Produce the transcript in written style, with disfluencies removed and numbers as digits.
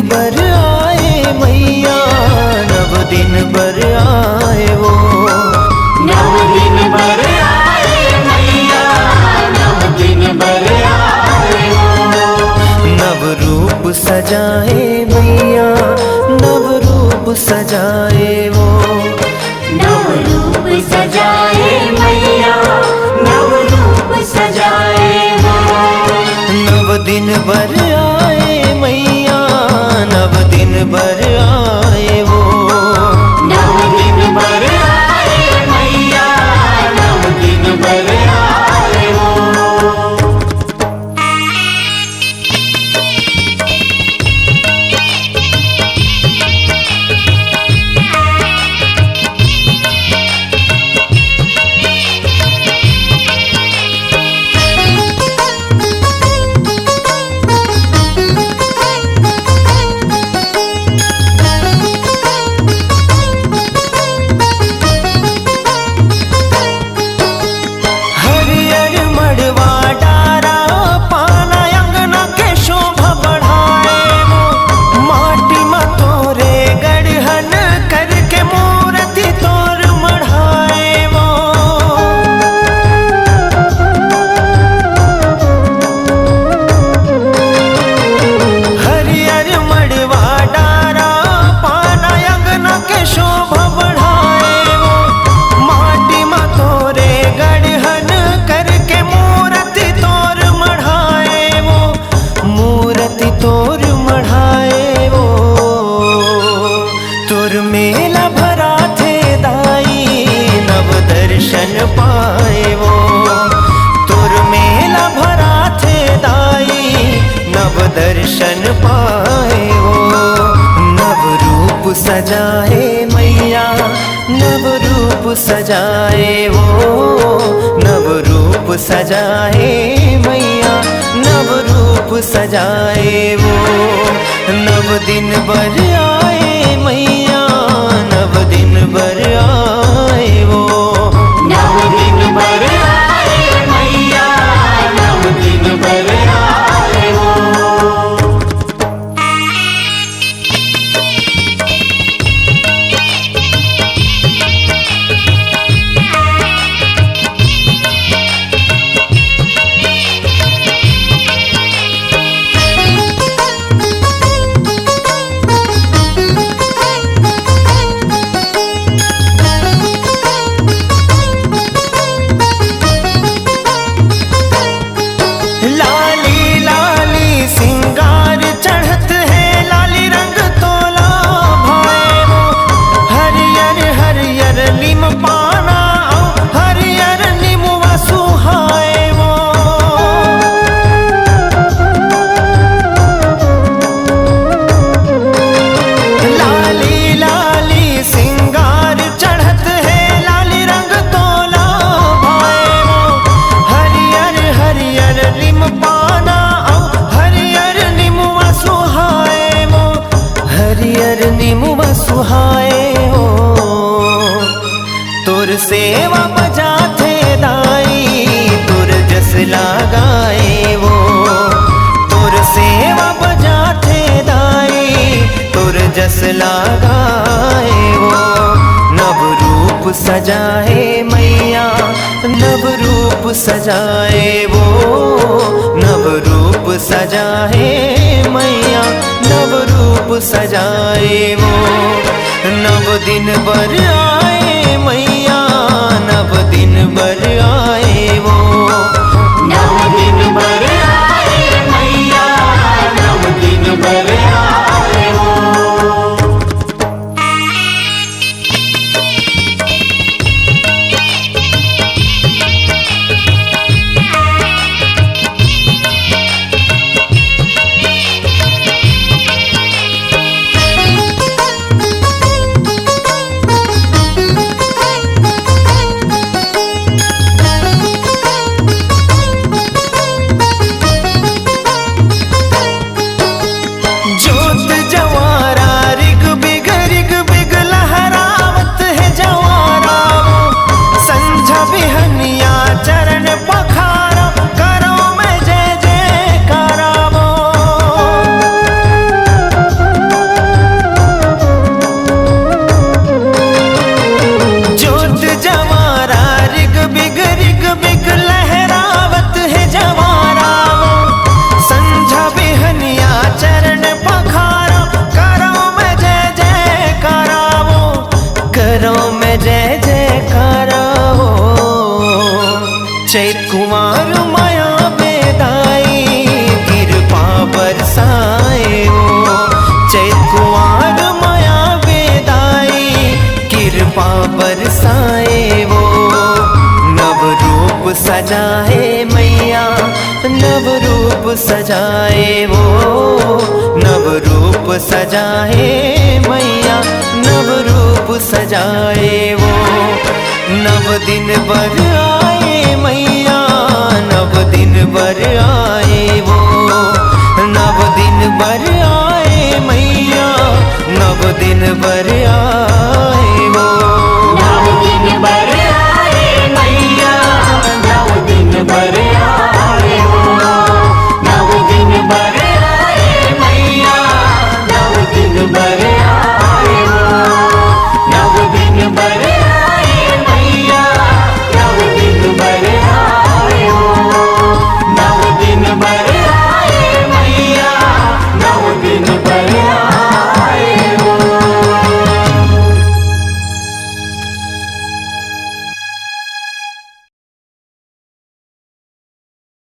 बर आए मैया, नव दिन बर आए वो। नव दिन बर आए मैया, नव दिन बर आए वो। नव रूप सजाए मैया, नव रूप सजाए वो। नव रूप सजाए मैया, नव रूप सजाए वो। नव दिन बर आए मैया, नव दिन बर आए वो। नव दिन बर आए मैया, नव दिन बर आए वो। हरियर मड़वा डारा पाना अंगना के शोभा बढ़ाए वो। माटी में तोरे गढ़हन करके मूर्ति तोर मढ़ाए वो। हरियर मड़वा डारा पाना अंगना के शोभा बढ़ाए वो। माटी में तोरे गढ़हन करके मूर्ति तोर मढ़ाए वो। मूर्ति तोर मढ़ाए वो। तोर मेला भरा थे दाई, नव दर्शन पाए वो। तोर मेला भरा थे दाई, नव दर्शन पाए वो। नव रूप सजाए मैया, नव रूप सजाए वो। नव रूप सजाए मैया, नव रूप सजाए वो। नव दिन बर आए मैया, नव दिन बर आए वो। नव दिन बर आए मैया, नव दिन बर आए वो। लाली लाली सिंगार चढ़त है, लाली रंग तोला भाए वो। हरियर हरियर नीम पाना, हरियर नीमुआ सुहाए वो। लाली लाली सिंगार चढ़त है, लाली रंग तोला भाए वो। हरियर हरियर नीम पाना, हरियर नीमुआ सुहाए वो। हरियर नीमुआ सुहाए हो। तोर सेवा बजा थे दाई, तोर जस लगाए वो। तोर सेवा बजा थे दाई, तोर जस लगाए वो। नव रूप सजाए मैया, नव रूप सजाए वो। नव रूप सजाए मैया, नव रूप सजाए वो। नव दिन बर आए मैया, नव दिन बर आए वो। नव दिन बर आए मैया, नव दिन बर आए वो। चैत कुमार माया बेदाई कृपा बरसाए वो। चैत कुमार माया बेदाई कृपा बरसाए वो। नव रूप सजाए मैया नव रूप सजाए वो। नव रूप सजाए मैया नव रूप सजाए वो। नव दिन बर आए मैया नव दिन बर आए वो। नव दिन बर आए मैया नव दिन बर आए वो।